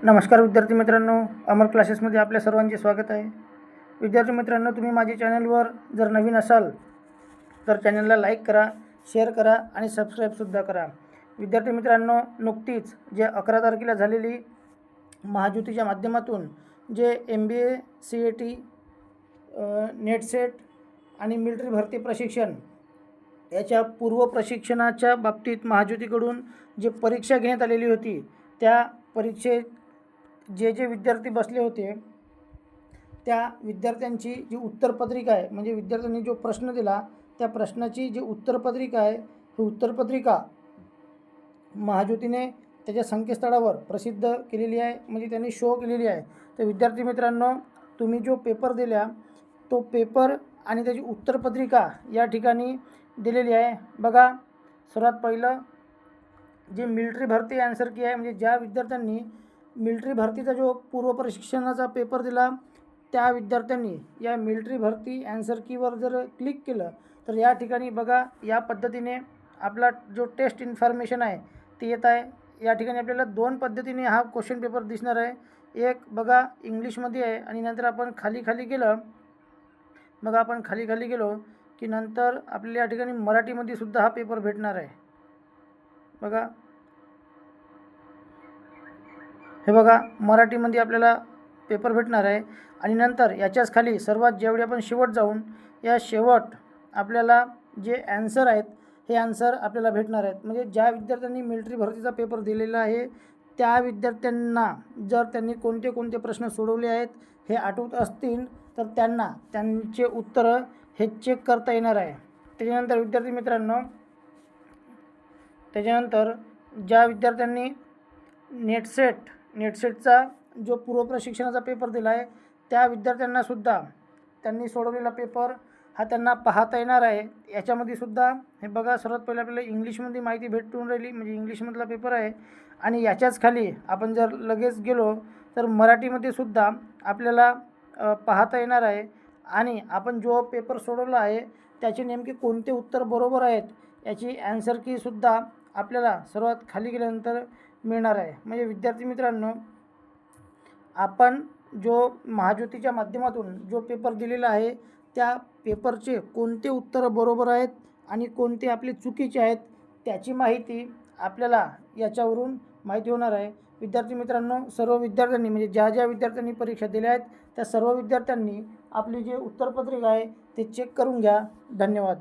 नमस्कार विद्यार्थी मित्रांनो, अमर क्लासेसमध्ये आपल्या सर्वांचे स्वागत आहे. विद्यार्थी मित्रांनो, तुम्ही माझ्या चॅनलवर जर नवीन असाल तर चॅनलला लाईक करा, शेअर करा आणि सबस्क्राईबसुद्धा करा. विद्यार्थी मित्रांनो, नुकतीच जे 11 तारखेला झालेली महाज्योतीच्या माध्यमातून जे MBA CAT नेट सेट आणि मिलिटरी भरती प्रशिक्षण याच्या पूर्व प्रशिक्षणाच्या बाबतीत महाज्योतीकडून जे परीक्षा घेण्यात आलेली होती, त्या परीक्षेत जे विद्यार्थी बसले होते त्या विद्यार्थ्यांची जी उत्तरपत्रिका आहे, म्हणजे विद्यार्थ्यांनी जो प्रश्न दिला त्या प्रश्नाची जी उत्तरपत्रिका आहे, ही उत्तरपत्रिका महाज्योतीने त्याच्या संकेतस्थळावर प्रसिद्ध केलेली आहे, म्हणजे त्यांनी शो केलेली आहे. तर विद्यार्थी मित्रांनो, तुम्ही जो पेपर दिला तो पेपर आणि त्याची उत्तरपत्रिका या ठिकाणी दिलेली आहे. बघा, सर्वात पहिलं जे मिलिटरी भरती आन्सर की आहे, म्हणजे ज्या विद्यार्थ्यांनी मिलिटरी भरतीचा जो पूर्व प्रशिक्षणाचा पेपर दिला त्या विद्यार्थ्यांनी या मिलिटरी भरती आन्सर कीवर जर क्लिक केलं तर या ठिकाणी बघा, या पद्धतीने आपला जो टेस्ट इन्फॉर्मेशन आहे ते येत आहे. या ठिकाणी आपल्याला 2 पद्धतीने हा क्वेश्चन पेपर दिसणार आहे. एक बघा इंग्लिशमध्ये आहे आणि नंतर आपण खाली गेलं, बघा आपण खाली गेलो की नंतर आपल्याला या ठिकाणी मराठीमध्ये सुद्धा हा पेपर भेटणार आहे. बघा, हे बघा मराठीमध्ये आपल्याला पेपर भेटणार आहे. आणि नंतर याच्याच खाली सर्वात जेवढे आपण शेवट जाऊन या शेवट आपल्याला जे ॲन्सर आहेत हे ॲन्सर आपल्याला भेटणार आहेत. म्हणजे ज्या विद्यार्थ्यांनी मिलिटरी भरतीचा पेपर दिलेला आहे त्या विद्यार्थ्यांना जर त्यांनी कोणते प्रश्न सोडवले आहेत हे आठवत असतील तर त्यांना त्यांचे उत्तरं हे चेक करता येणार आहे. त्याच्यानंतर विद्यार्थी मित्रांनो, त्याच्यानंतर ज्या विद्यार्थ्यांनी नेट सेटचा जो पूर्व प्रशिक्षणाचा पेपर दिला आहे त्या विद्यार्थ्यांनासुद्धा त्यांनी सोडवलेला पेपर हा त्यांना पाहता येणार आहे. याच्यामध्ये सुद्धा हे बघा, सर्वात पहिले आपल्याला इंग्लिशमध्ये माहिती भेटून राहिली, म्हणजे इंग्लिशमधला पेपर आहे. आणि याच्याच खाली आपण जर लगेच गेलो तर मराठीमध्ये सुद्धा आपल्याला पाहता येणार आहे. आणि आपण जो पेपर सोडवला आहे त्याचे नेमके कोणते उत्तर बरोबर आहेत याची ॲन्सर कीसुद्धा आपल्याला सर्वात खाली गेल्यानंतर मिळणार आहे. म्हणजे विद्यार्थी मित्रांनो, आपण जो महाज्योतीच्या माध्यमातून जो पेपर दिलेला आहे त्या पेपरचे कोणते उत्तरं बरोबर आहेत आणि कोणते आपले चुकीचे आहेत त्याची माहिती आपल्याला याच्यावरून माहिती होणार आहे. विद्यार्थी मित्रांनो, सर्व विद्यार्थ्यांनी, म्हणजे ज्या विद्यार्थ्यांनी परीक्षा दिल्या आहेत त्या सर्व विद्यार्थ्यांनी आपली जे उत्तरपत्रिका आहे ते चेक करून घ्या. धन्यवाद.